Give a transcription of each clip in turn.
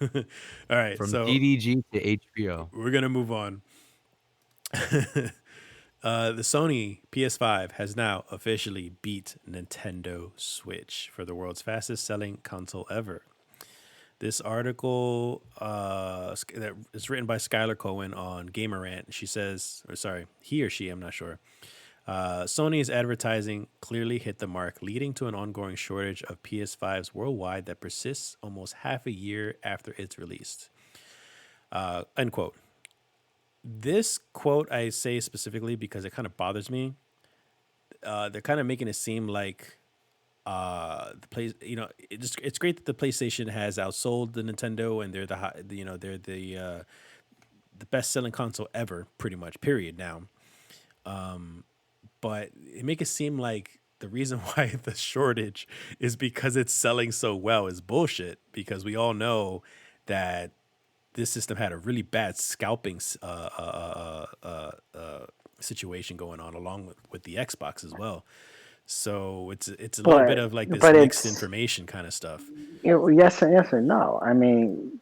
All right, From so TDG to HBO. we're gonna move on. The Sony PS5 has now officially beat Nintendo Switch for the world's fastest selling console ever. This article that is written by Skylar Cohen on Gamerant. She says, or sorry, he or she, I'm not sure. Sony's advertising clearly hit the mark, leading to an ongoing shortage of PS5s worldwide that persists almost half a year after it's released. End quote. This quote I say specifically because it kind of bothers me. They're kind of making it seem like the play. It's great that the PlayStation has outsold the Nintendo and they're they're the best selling console ever, pretty much. Period. Now, but it make it seem like the reason why the shortage is because it's selling so well is bullshit. Because we all know that this system had a really bad scalping situation going on along with the Xbox as well. So it's a little bit of like this But mixed it's information kind of stuff. yes and no. I mean,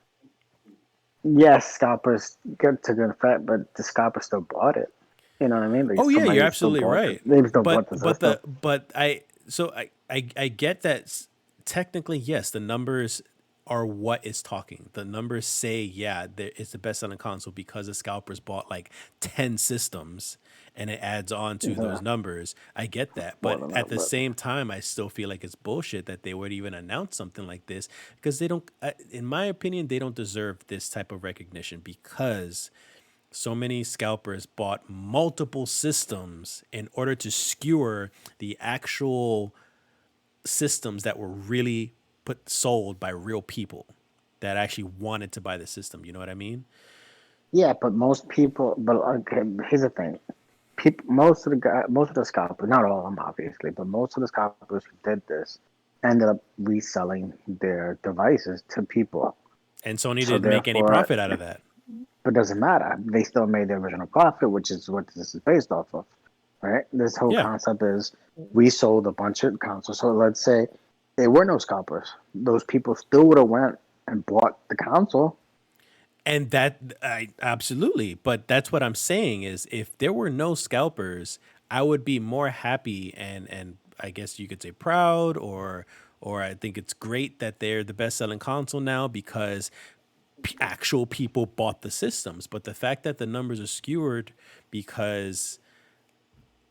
yes, scalpers get to good effect, but the scalper still bought it. You know what I mean? Like Oh yeah, you're somebody still absolutely bought right. they still But bought the but system. the but I get that technically yes, the numbers are what is talking. The numbers say yeah, it's the best selling console because the scalpers bought like 10 systems and it adds on to Yeah, those numbers. I get that. more But than at that, the but same time, I still feel like it's bullshit that they would even announce something like this because they don't in my opinion, they don't deserve this type of recognition because so many scalpers bought multiple systems in order to skewer the actual systems that were really sold by real people that actually wanted to buy the system. You know what I mean? yeah, but most people. But okay, here's the thing: people, most of the scalpers, not all of them obviously, but most of the scalpers who did this ended up reselling their devices to people. And Sony So didn't make any therefore, profit out of that. but it doesn't matter. They still made the original profit, which is what this is based off of, right? This whole Yeah. concept is we sold a bunch of consoles. So let's say there were no scalpers. Those people still would have went and bought the console. And that I absolutely, but that's what I'm saying is if there were no scalpers, I would be more happy and I guess you could say proud or I think it's great that they're the best selling console now because actual people bought the systems. But the fact that the numbers are skewered because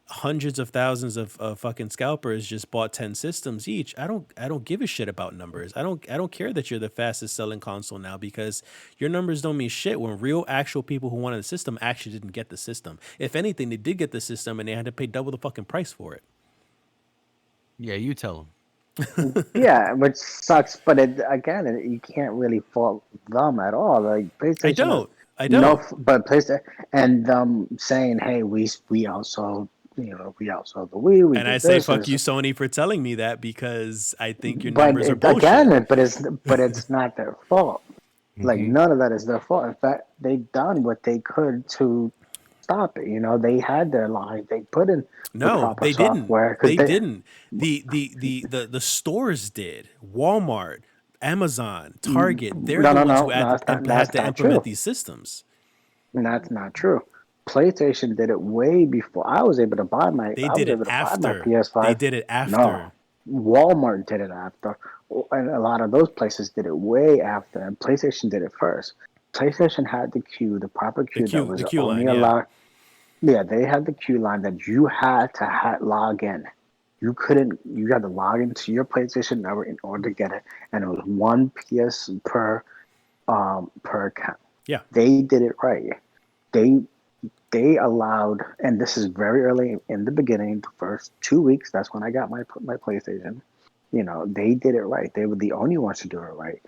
hundreds of thousands of fucking scalpers just bought 10 systems each. I don't give a shit about numbers. I don't care that you're the fastest selling console now because your numbers don't mean shit when real actual people who wanted the system actually didn't get the system. If anything, they did get the system and they had to pay double the fucking price for it. Yeah, you tell them. Yeah, which sucks. But you can't really fault them at all. Like I PlayStation has don't. I don't. but PlayStation and them saying, "Hey, we outsold, we outsold the Wii. We And I did say this." fuck you Sony for telling me that because I think your But numbers are bullshit. it's not their fault. Like Hmm. none of that is their fault. In fact, they done what they could to stop it. They had their line. They put in the No, proper they didn't. software because They didn't. The stores did. Walmart, Amazon, Target, they're no the no ones no who no had that's to not implement true. these systems. That's not true. PlayStation did it way before I was able to buy my. They I did was it able to buy my after. They PS5. did it No, after. Walmart did it after, and a lot of those places did it way after. And PlayStation did it first. PlayStation had the proper The queue that Q was the Q only line, yeah. allowed. Yeah, they had the queue line that you had to log in. You couldn't. You had to log into your PlayStation network in order to get it, and it was one PS per account. Yeah. They did it right. They they allowed, and this is very early in the beginning, the first 2 weeks. That's when I got my PlayStation. They did it right. They were the only ones to do it right.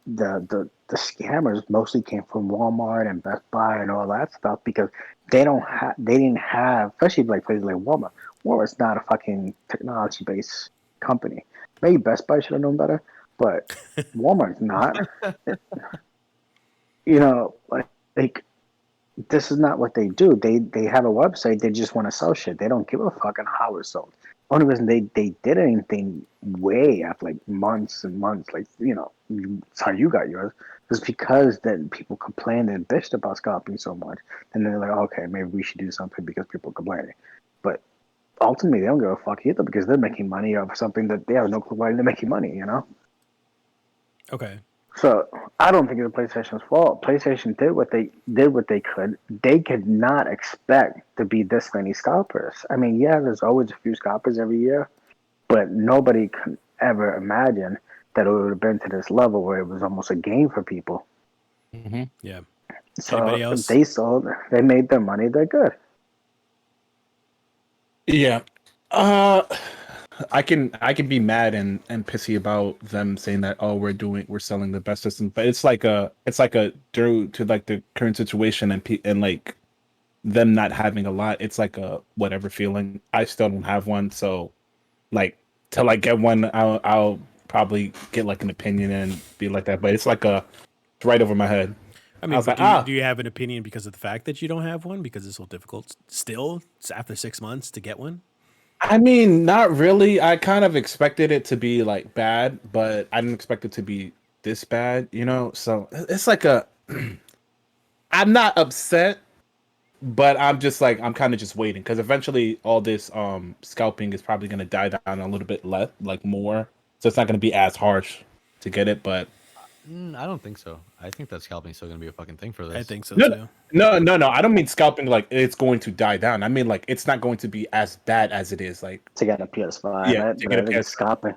The scammers mostly came from Walmart and Best Buy and all that stuff because they didn't have, especially like places like Walmart. Walmart's not a fucking technology based company. Maybe Best Buy should have known better, but Walmart's not. Like this is not what they do. They have a website. They just want to sell shit. They don't give a fuck on how it's sold. Only reason they did anything way after like months and months, like it's how you got yours. It's because that people complained and bitched about scalping so much, and they're like, okay, maybe we should do something because people are complaining. But ultimately, they don't give a fuck either because they're making money off something that they have no clue why they're making money. Okay. So I don't think it's PlayStation's fault. PlayStation did what they could. They could not expect to be this many scalpers. I mean, yeah, there's always a few scalpers every year, but nobody could ever imagine that it would have been to this level where it was almost a game for people. Mm-hmm. Yeah. So Anybody else? they made their money. They're good. Yeah. I can be mad and pissy about them saying that we're selling the best system, but it's like a due to like the current situation and like them not having a lot, it's like a whatever feeling. I still don't have one, so like till I get one, I'll probably get like an opinion and be like that. But it's like it's right over my head. I mean, was but like, do you have an opinion because of the fact that you don't have one? Because it's so difficult still after 6 months to get one? I mean, not really. I kind of expected it to be like bad, but I didn't expect it to be this bad, So it's like I'm not upset, but I'm just like I'm kind of just waiting because eventually all this scalping is probably gonna die down a little bit less, like more. So it's not gonna be as harsh to get it, but I don't think so. I think that scalping is still gonna be a fucking thing for this. I think so no, too. no. I don't mean scalping like it's going to die down. I mean like it's not going to be as bad as it is. Like To get a PS5, yeah, right? to But get I a think PS5. scalping.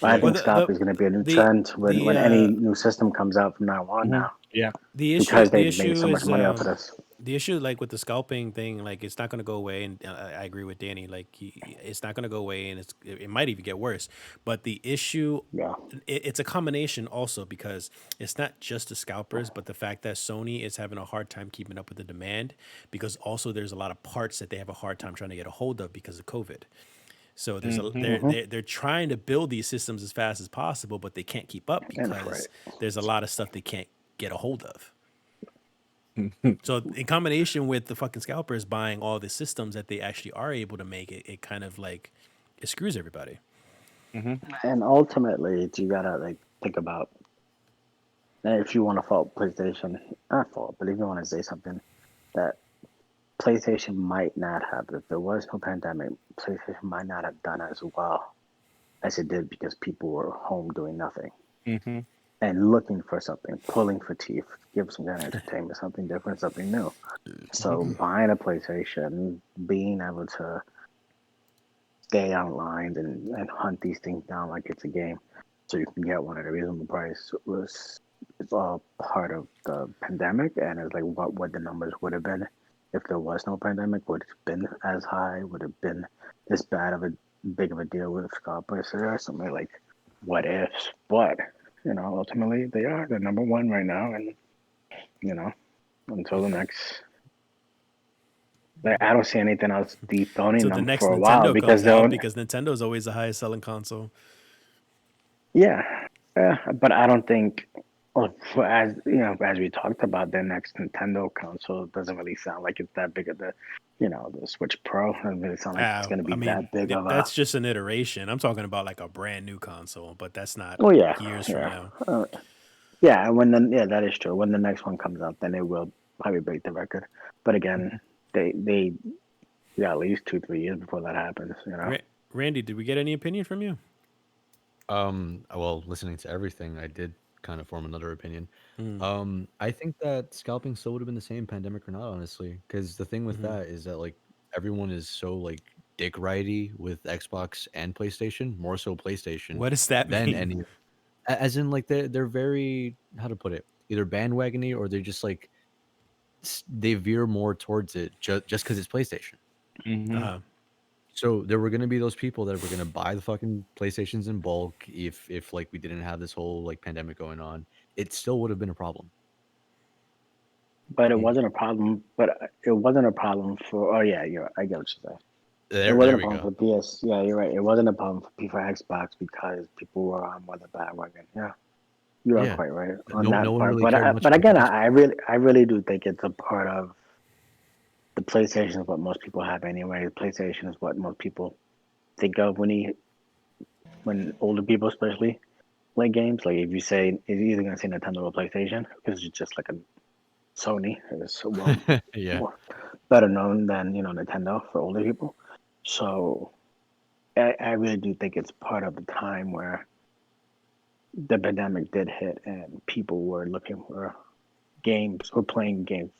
Yeah. I think scalping is going to be a new trend when any new system comes out from now on. Now, Yeah. because they The made so much is money off of this. the issue like with the scalping thing, like it's not going to go away, and I agree with Danny. Like it's not going to go away, and it might even get worse. But the issue, Yeah. it's a combination also because it's not just the scalpers, but the fact that Sony is having a hard time keeping up with the demand because also there's a lot of parts that they have a hard time trying to get a hold of because of COVID. So they're trying to build these systems as fast as possible, but they can't keep up because there's a lot of stuff they can't get a hold of. So in combination with the fucking scalpers buying all the systems that they actually are able to make, it kind of like it screws everybody. And ultimately, you gotta like think about if you want to fault PlayStation, not fault, but if you want to say something that PlayStation might not have, if there was no pandemic, PlayStation might not have done as well as it did because people were home doing nothing and looking for something, pulling for teeth, give some kind of entertainment, something different, something new. So buying a PlayStation, being able to stay online and hunt these things down like it's a game, so you can get one at a reasonable price it's all part of the pandemic, and it's like what the numbers would have been if there was no pandemic. Would it have been as high? Would it have been this big of a deal with scalpers? There are something like what ifs, but ultimately they're number one right now, and until the next. I don't see anything else dethroning So the them next for a while Nintendo because comes out because Nintendo's always the highest selling console. yeah, but I don't think, as we talked about, the next Nintendo console doesn't really sound like it's that big of the Switch Pro doesn't really sound like it's going to be that big of a. That's just an iteration. I'm talking about like a brand new console, but that's not Oh yeah, years from now. Yeah, that is true. When the next one comes out, then it will probably break the record. But again, they got at least 2-3 years before that happens. Randy, did we get any opinion from you? Well, listening to everything, I did kind of form another opinion. I think that scalping still would have been the same, pandemic or not, honestly. Because the thing with that is that like everyone is so like dick righty with Xbox and PlayStation, more so PlayStation. What does that than mean? any, as in like they're very, how to put it, either bandwagony or they're just like they veer more towards it just because it's PlayStation. So there were going to be those people that were going to buy the fucking PlayStations in bulk if like we didn't have this whole like pandemic going on. It still would have been a problem. But it wasn't a problem. But it wasn't a problem for. Oh yeah, I get what you're saying. There, It wasn't there a we problem go. for PS. Yeah, you're right. It wasn't a problem for Xbox because people were on the bandwagon. Yeah, you are Yeah. quite right on No that one part. really But cared much but about again, Xbox. I really do think it's a part of the PlayStation is what most people have anyway. The PlayStation is what most people think of when older people especially like games. Like if you say it's either gonna say Nintendo or PlayStation, because it's just like a Sony. It's Yeah. more better known than Nintendo for older people. So I really do think it's part of the time where the pandemic did hit and people were looking for games or playing games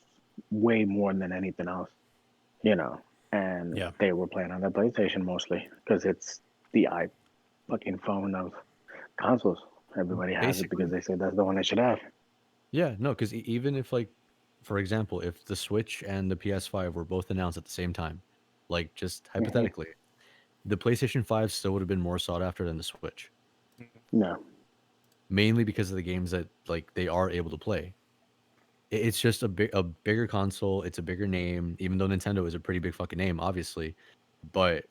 way more than anything else, you know. And Yeah. they were playing on the PlayStation mostly because it's the fucking phone of consoles. Everybody has it Basically. because they say that's the one they should have. Yeah, no, because even if like, for example, if the Switch and the PS5 were both announced at the same time, like just Hmm. hypothetically, the PlayStation 5 still would have been more sought after than the Switch, No, mainly because of the games that like they are able to play. It's just a bigger console. It's a bigger name, even though Nintendo is a pretty big fucking name, obviously. But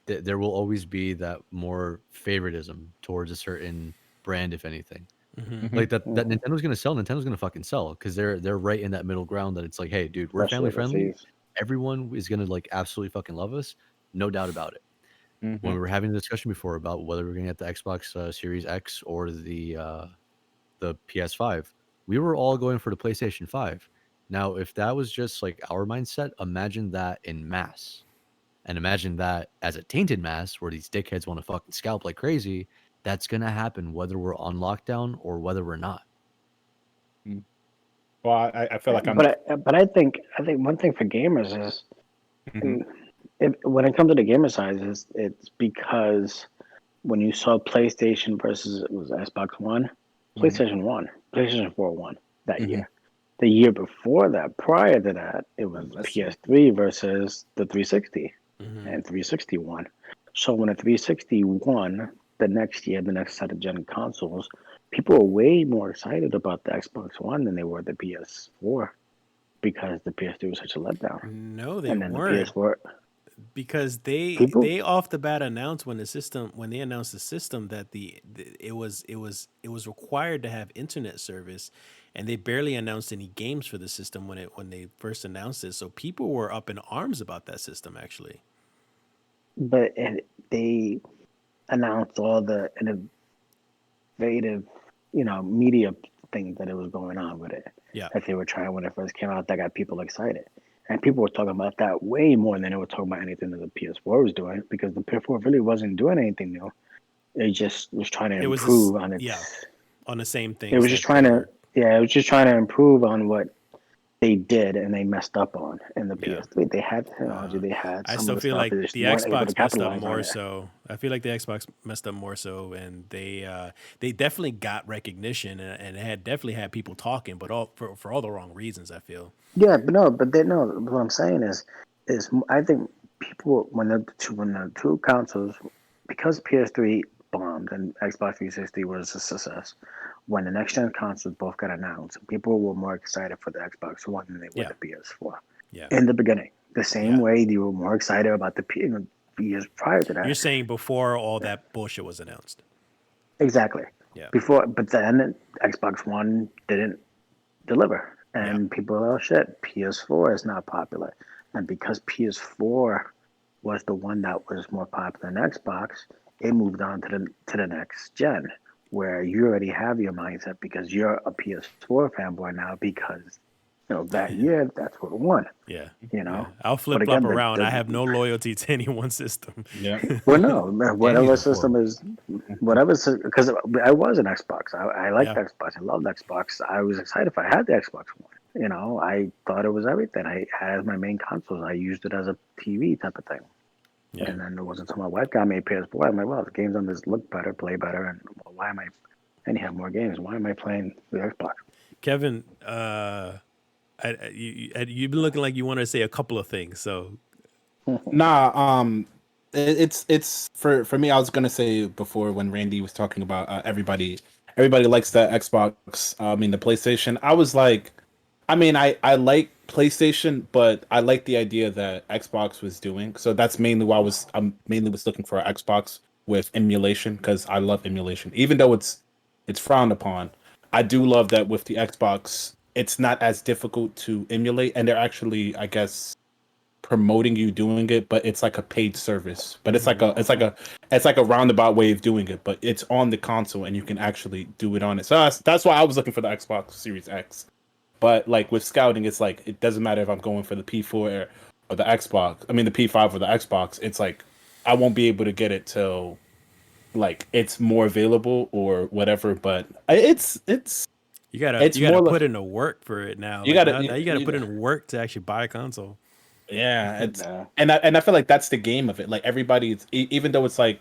there will always be that more favoritism towards a certain brand, if anything. Hmm. Like that hmm, Nintendo's gonna sell. Nintendo gonna fucking sell because they're right in that middle ground that it's like, hey, dude, we're especially family friendly. overseas. Everyone is gonna like absolutely fucking love us, no doubt about it. When we were having a discussion before about whether we're gonna get the Xbox Series X or the PS5, we were all going for the PlayStation 5. Now, if that was just like our mindset, imagine that in mass. And imagine that as a tainted mass where these dickheads want to fucking scalp like crazy, that's gonna happen whether we're on lockdown or whether we're not. Well, I feel like I'm. But I think one thing for gamers is Mhm. when it comes to the gamer size is it's because when you saw PlayStation versus it was Xbox One, Mhm. PlayStation One, PlayStation 4 won that Mhm. year. The year before that, prior to that, it was Let's see. PS3 versus the 360, Hmm. and 360 won. So when a 360 won the next year, the next set of gen consoles, people were way more excited about the Xbox One than they were the PS4 because the PS3 was such a letdown. No, they And then the weren't, PS4, because they people, they off the bat announced when they announced the system that it was required to have internet service, and they barely announced any games for the system when they first announced it. So people were up in arms about that system actually. but they announced all the innovative, media things that it was going on with it Yeah. that they were trying when it first came out that got people excited. And people were talking about that way more than they were talking about anything that the PS4 was doing because the PS4 really wasn't doing anything new. It just was trying to It was this, improve on yeah, its. on the same It things was just that trying they to, were. yeah, it was just trying to improve on what they did and they messed up on in the Yeah. PS3. They had the technology, they had I some of still the feel stuff, like they just the weren't able to Xbox messed up capitalize on more it. so. I feel like the Xbox messed up more so, and they definitely got recognition, and it had definitely had people talking, but all for all the wrong reasons. I feel. Yeah, but no, but they no. What I'm saying is I think people when the two consoles because PS3 bombed and Xbox 360 was a success. When the next gen consoles both got announced, people were more excited for the Xbox One than they were Yeah. the PS4 Yeah. in the beginning. The same Yeah. way they were more excited about the years prior to You're that. saying before all that bullshit was announced. Exactly. Yeah. Before, but then Xbox One didn't deliver. Yeah. And people are, oh shit, PS4 is not popular. And because PS4 was the one that was more popular than Xbox, it moved on to the next gen, where you already have your mindset because you're a PS4 fanboy now because that year that's what won. Yeah. You Yeah. know, I'll but flip flop again, around. I the have no loyalty to any one system. Yeah. well, no, And whatever neither for system is, whatever, because I was an Xbox. I liked Yeah. Xbox. I loved Xbox. I was excited if I had the Xbox One. I thought it was everything. I had my main consoles. I used it as a TV type of thing. Yeah. And then it wasn't until my wife got me a PS4. I'm like, well, the games on this look better, play better, and why am I? And you have more games. Why am I playing the Xbox? Kevin, you've been looking like you want to say a couple of things. So Nah, it's for me. I was gonna say before when Randy was talking about everybody likes the Xbox. I mean the PlayStation. I was like, I mean I like PlayStation, but I like the idea that Xbox was doing. So that's mainly why I'm mainly was looking for an Xbox with emulation because I love emulation, even though it's frowned upon. I do love that with the Xbox, it's not as difficult to emulate, and they're actually, I guess, promoting you doing it, but it's like a paid service. But it's like a roundabout way of doing it, but it's on the console and you can actually do it on it. So that's why I was looking for the Xbox Series X. But like with scouting, it's like it doesn't matter if I'm going for the P4 or the Xbox. I mean the P5 or the Xbox. It's like I won't be able to get it till like it's more available or whatever. But it's You gotta put in the work for it now. You Like, gotta now you gotta put in work to actually buy a console. Yeah, it's Nah. and I feel like that's the game of it. Like everybody's even though it's like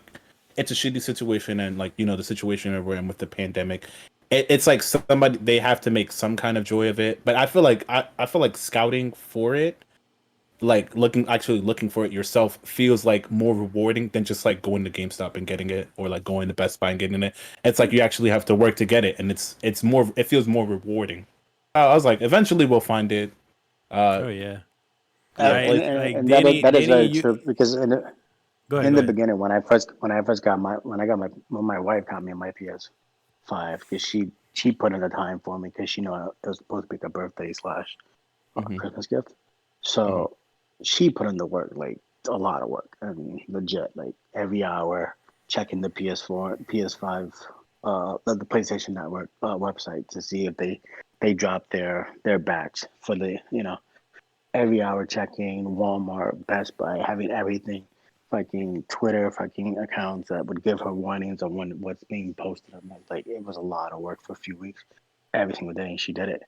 it's a shitty situation and like the situation we're in with the pandemic, it's like somebody they have to make some kind of joy of it. But I feel like I feel like scouting for it, like looking for it yourself feels like more rewarding than just like going to GameStop and getting it or like going to Best Buy and getting it. It's like you actually have to work to get it, and it feels more rewarding. I was like, eventually we'll find it. Oh yeah. And Danny, that is Danny, very true because go ahead. in Go the ahead. beginning when I first got my when my wife got me my PS5 because she put in the time for me because she knew it was supposed to be a birthday slash Christmas gift, so she put in the work, like a lot of work. I mean, legit, like every hour checking the PS4, PS5, the PlayStation Network website to see if they dropped their batch for the every hour checking Walmart, Best Buy, having everything, fucking Twitter, fucking accounts that would give her warnings on what's being posted. I'm like, it was a lot of work for a few weeks, every single day, and she did it.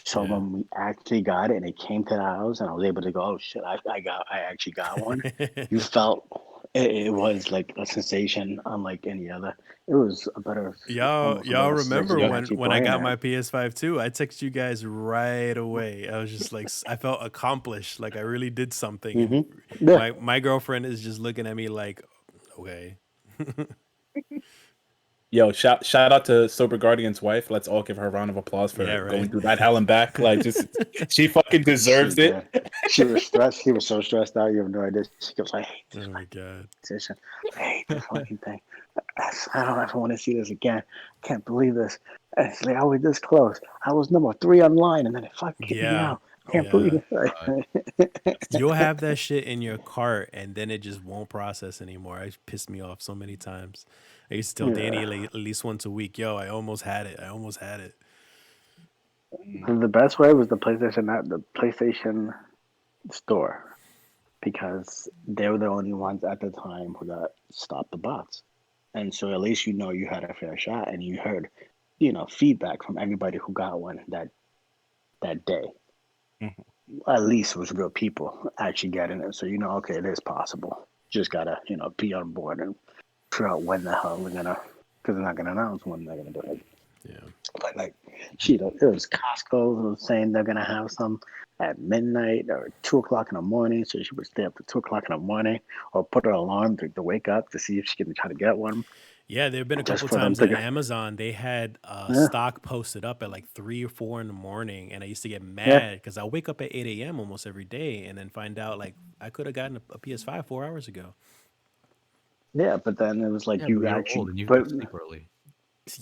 So Yeah. when we actually got it and it came to the house and I was able to go, oh shit, I actually got one. You felt it was like a sensation unlike any other. It was almost a Y'all better sensation remember than when actually when I playing got it. my PS5 too? I texted you guys right away. I was just like, I felt accomplished, like I really did something. And Yeah. my girlfriend is just looking at me like, okay. Yo, shout out to Sober Guardian's wife. Let's all give her a round of applause for Yeah, going right. through that hell and back. Like, just she fucking deserves She it. did. She was stressed. She was so stressed out. You have no idea. She goes, I hate this Oh my fucking god. position. I hate this fucking thing. I don't ever want to see this again. Can't believe this. And it's like, I was this close. I was number 3 online, and then it fucking kicked me Yeah. out. Can't Yeah. believe it. You'll have that shit in your cart and then it just won't process anymore. It pissed me off so many times. I used to tell Danny Yeah. like, at least once a week, yo, I almost had it. I almost had it. The best way was the PlayStation store, because they were the only ones at the time who got stopped the bots. And so at least you had a fair shot and you heard, feedback from everybody who got one that day. At least it was real people actually getting it. So okay, it is possible. Just gotta, be on board and figure out when the hell we're gonna, because they're not gonna announce when they're gonna do it. Yeah. But like, it was Costco who was saying they're gonna have some at midnight or 2 o'clock in the morning, so she would stay up to 2 o'clock in the morning, or put an alarm to wake up to see if she can try to get one. Yeah, there have been a Just couple for them times to on get, Amazon they had yeah, stock posted up at like 3 or 4 in the morning, and I used to get yeah, mad because I wake up at 8 a.m. almost every day, and then find out like I could have gotten a PS5 4 hours ago. yeah. But then it was like Yeah, but you you're actually, old and you have to sleep early.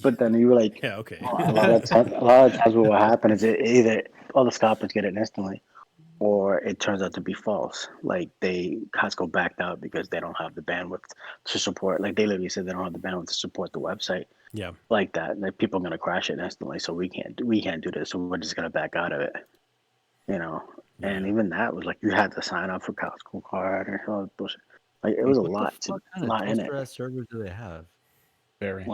but then you were like, Yeah, okay. a lot of times what will happen is either all the scalpers get it instantly, or it turns out to be false. Like Costco backed out because they don't have the bandwidth to support. Like they literally said they don't have the bandwidth to support the website Yeah, like that. Like people are gonna crash it instantly, so we can't do this. So we're just gonna back out of it, you know. yeah. And even that was like you had to sign up for Costco card and all that bullshit. Like it was a What the lot fuck kind of lot in it. toaster ass servers do they have? Very.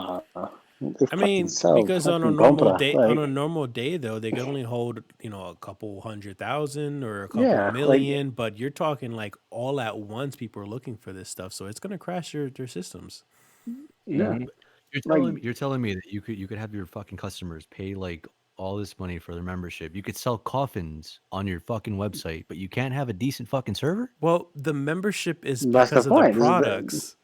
They I fucking mean, sell because fucking compra. on Like a normal day though, they could only hold, a couple 100,000 or a couple yeah, like million, but you're talking like all at once people are looking for this stuff. So it's gonna crash their systems. yeah, like You're telling me that you could have your fucking customers pay like all this money for their membership. You could sell coffins on your fucking website, but you can't have a decent fucking server? Well, the membership is that's the because of the point. Is that products.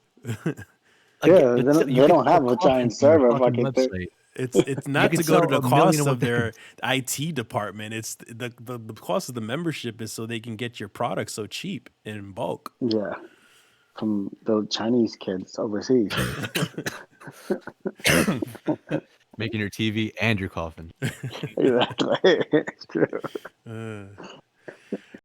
Like, yeah, but they you could don't sell have a giant coffins on your server. fucking Fucking website. It's You not could to go to sell the a million cost and one of thing. their IT department. It's the cost of the membership is so they can get your products so cheap in bulk. yeah, from the Chinese kids overseas. Making your TV and your coffin. Exactly. It's true. Uh,